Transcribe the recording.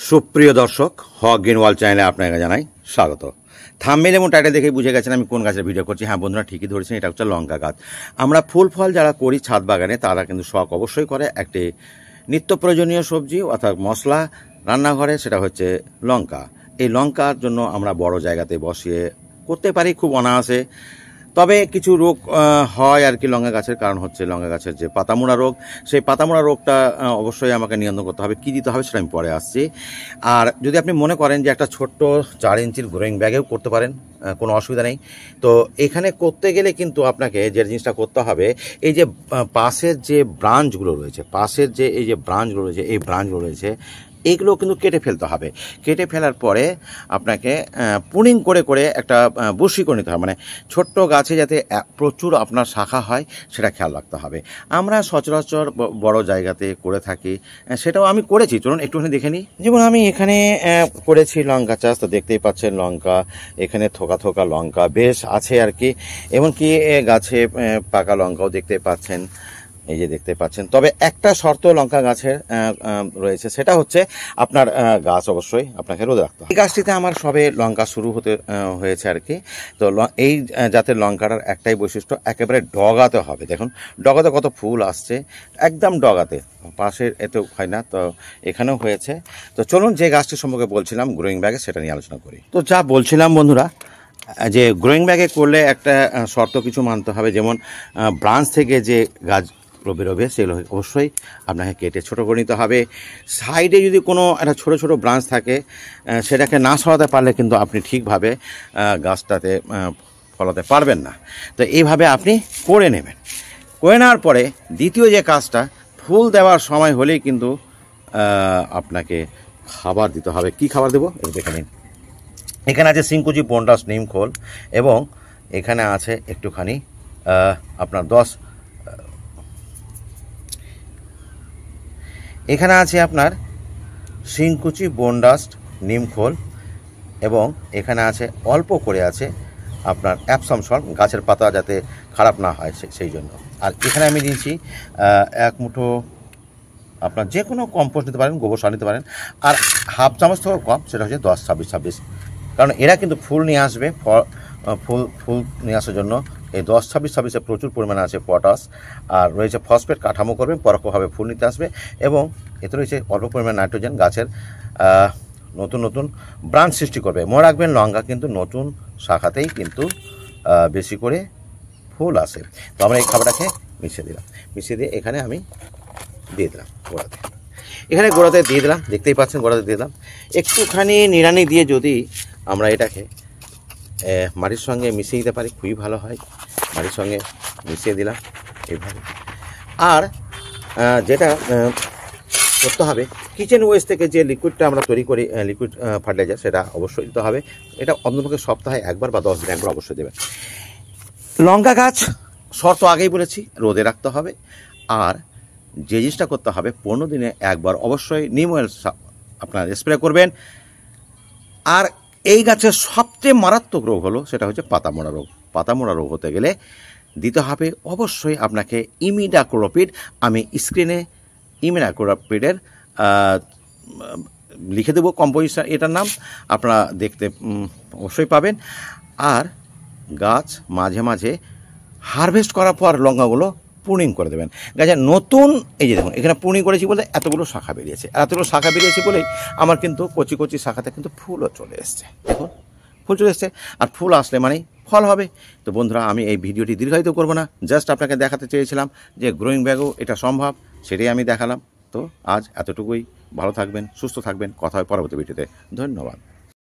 সুপ্রিয় দর্শক, হক green world চ্যানেলে আপনাকে জানাই স্বাগত। থাম্বনেল এবং টাইটেল দেখে বুঝে গেছেন আমি কোন গাছের ভিডিও করছি। হ্যাঁ বন্ধুরা, ঠিকই ধরেছেন, এটা হচ্ছে লঙ্কা গাছ। আমরা ফুল ফল যারা করি ছাদ বাগানে, তারা কিন্তু শখ অবশ্যই করে একটি নিত্য প্রয়োজনীয় সবজি অর্থাৎ মশলা রান্নাঘরে, সেটা হচ্ছে লঙ্কা। এই লঙ্কার জন্য আমরা বড় জায়গাতে বসিয়ে করতে পারি খুব অনায়াসে। তবে কিছু রোগ হয় আর কি লঙ্কা গাছের, কারণ হচ্ছে লঙ্কা গাছের যে পাতামোড়া রোগ, সেই পাতামোড়া রোগটা অবশ্যই আমাকে নিয়ন্ত্রণ করতে হবে। কী দিতে হবে সেটা আমি পরে আসছি। আর যদি আপনি মনে করেন যে একটা ছোট্ট 4 ইঞ্চির গ্রোয়িং ব্যাগেও করতে পারেন, কোনো অসুবিধা নেই। তো এখানে করতে গেলে কিন্তু আপনাকে যে জিনিসটা করতে হবে, এই যে পাশের যে ব্রাঞ্চগুলো রয়েছে, এই ব্রাঞ্চগুলো রয়েছে এইগুলো কিন্তু কেটে ফেলতে হবে। কেটে ফেলার পরে আপনাকে পুনিং করে করে একটা বসি করে নিতে হবে, মানে ছোট্ট গাছে যাতে প্রচুর আপনার শাখা হয় সেটা খেয়াল রাখতে হবে। আমরা সচরাচর বড় জায়গাতে করে থাকি, সেটাও আমি করেছি। চলুন একটুখানি দেখে নিই। যেমন আমি এখানে করেছি লঙ্কা চাষ, তো দেখতেই পাচ্ছেন লঙ্কা, এখানে থোকা থোকা লঙ্কা বেশ আছে আর কি। এমনকি গাছে পাকা লঙ্কাও দেখতে পাচ্ছেন, এই যে দেখতে পাচ্ছেন। তবে একটা শর্ত লঙ্কা গাছের রয়েছে, সেটা হচ্ছে আপনার গাছ অবশ্যই আপনাকে রোদে রাখতে হবে। এই গাছটিতে আমার সবে লঙ্কা শুরু হয়েছে আর কি। তো এই জাতের লঙ্কাটার একটাই বৈশিষ্ট্য, একেবারে ডগাতে হবে। দেখুন ডগাতে কত ফুল আসছে, একদম ডগাতে, পাশের এতেও হয় না। তো এখানেও হয়েছে। তো চলুন যে গাছটি সম্পর্কে বলছিলাম গ্রোয়িং ব্যাগে, সেটা নিয়ে আলোচনা করি। তো যা বলছিলাম বন্ধুরা, যে গ্রোয়িং ব্যাগে করলে একটা শর্ত কিছু মানতে হবে। যেমন ব্রাঞ্চ থেকে যে গাছ বেরোবে সেগুলো অবশ্যই আপনাকে কেটে ছোটো করে নিতে হবে। সাইডে যদি কোনো একটা ছোটো ছোটো ব্রাঞ্চ থাকে, সেটাকে না সরাতে পারলে কিন্তু আপনি ঠিকভাবে গাছটাতে ফলাতে পারবেন না। তো এইভাবে আপনি করে নেবেন। করে নেওয়ার পরে দ্বিতীয় যে কাজটা, ফুল দেওয়ার সময় হলেই কিন্তু আপনাকে খাবার দিতে হবে। কি খাবার দেবো দেখে নিন। এখানে আছে সিংকুচি, বনডাস, নিমখোল, এবং এখানে আছে একটুখানি আপনার এখানে আছে আপনার শিংকুচি, বনডাস্ট, নিমখোল, এবং এখানে আছে অল্প করে আছে আপনার অ্যাপসাম সল্ট, গাছের পাতা যাতে খারাপ না হয় সেই জন্য। আর এখানে আমি দিয়েছি 1 মুঠো, আপনার যে কোনো কম্পোস্ট নিতে পারেন, গোবর সার নিতে পারেন। আর হাফ চামচ থেকেও কম, সেটা হচ্ছে 10, 26, 26, কারণ এরা কিন্তু ফুল নিয়ে আসবে। ফুল নিয়ে আসার জন্য এই 10, 26, 26-এ প্রচুর পরিমাণে আছে পটাশ, আর রয়েছে ফসফেট, কাঠামো করবে, পরোক্ষভাবে ফুল নিতে আসবে, এবং এতে রয়েছে অল্প পরিমাণে নাইট্রোজেন, গাছের নতুন নতুন ব্রাঞ্চ সৃষ্টি করবে। মনে রাখবেন লঙ্কা কিন্তু নতুন শাখাতেই কিন্তু বেশি করে ফুল আসে। তো আমরা এই খাবারটাকে মিশিয়ে দিলাম, মিশিয়ে দিয়ে এখানে আমি দিয়ে দিলাম গোড়াতে, এখানে গোড়াতে দিয়ে দিলাম, দেখতেই পাচ্ছেন গোড়াতে দিয়ে দিলাম। একটুখানি নিড়ানি দিয়ে যদি আমরা এটাকে মাটির সঙ্গে মিশিয়ে দিতে পারি খুবই ভালো হয়। মাটির সঙ্গে মিশিয়ে দিলাম এইভাবে। আর যেটা করতে হবে, কিচেন ওয়েস্ট থেকে যে লিকুইডটা আমরা তৈরি করি, লিকুইড ফার্টিলাইজার, সেটা অবশ্যই দিতে হবে। এটা অন্ততপক্ষে সপ্তাহে 1 বার বা 10 দিনে 1 বার অবশ্যই দেবেন। লঙ্কা গাছ শর্ত আগেই বলেছি, রোদে রাখতে হবে। আর যে জিনিসটা করতে হবে, 15 দিনে 1 বার অবশ্যই নিম অয়েল আপনার স্প্রে করবেন। আর এই গাছের সবচেয়ে মারাত্মক রোগ হলো, সেটা হচ্ছে পাতামোড়া রোগ। পাতামোড়া রোগ হতে গেলে দিতে হবে অবশ্যই আপনাকে ইমিডাক্লোপিড। আমি স্ক্রিনে ইমিডাক্লোপিডের লিখে দেবো কম্পোজিশন, এটার নাম আপনারা দেখতে অবশ্যই পাবেন। আর গাছ মাঝে মাঝে হারভেস্ট করার পর লঙ্কাগুলো প্রুনিং করে দেবেন। গাছের নতুন, এই যে দেখুন এখানে প্রুনিং করেছি বলে এতগুলো শাখা বেরিয়েছে, এতগুলো শাখা বেরিয়েছে বলেই আমার কিন্তু কচি কচি শাখাতে কিন্তু ফুলও চলে এসছে। দেখুন ফুল চলে এসছে, আর ফুল আসলে মানেই ফল হবে। তো বন্ধুরা, আমি এই ভিডিওটি দীর্ঘায়িত করবো না, জাস্ট আপনাকে দেখাতে চেয়েছিলাম যে গ্রোয়িং ব্যাগও এটা সম্ভব, সেটাই আমি দেখালাম। তো আজ এতটুকুই। ভালো থাকবেন, সুস্থ থাকবেন, কথা হয় পরবর্তী ভিডিওতে। ধন্যবাদ।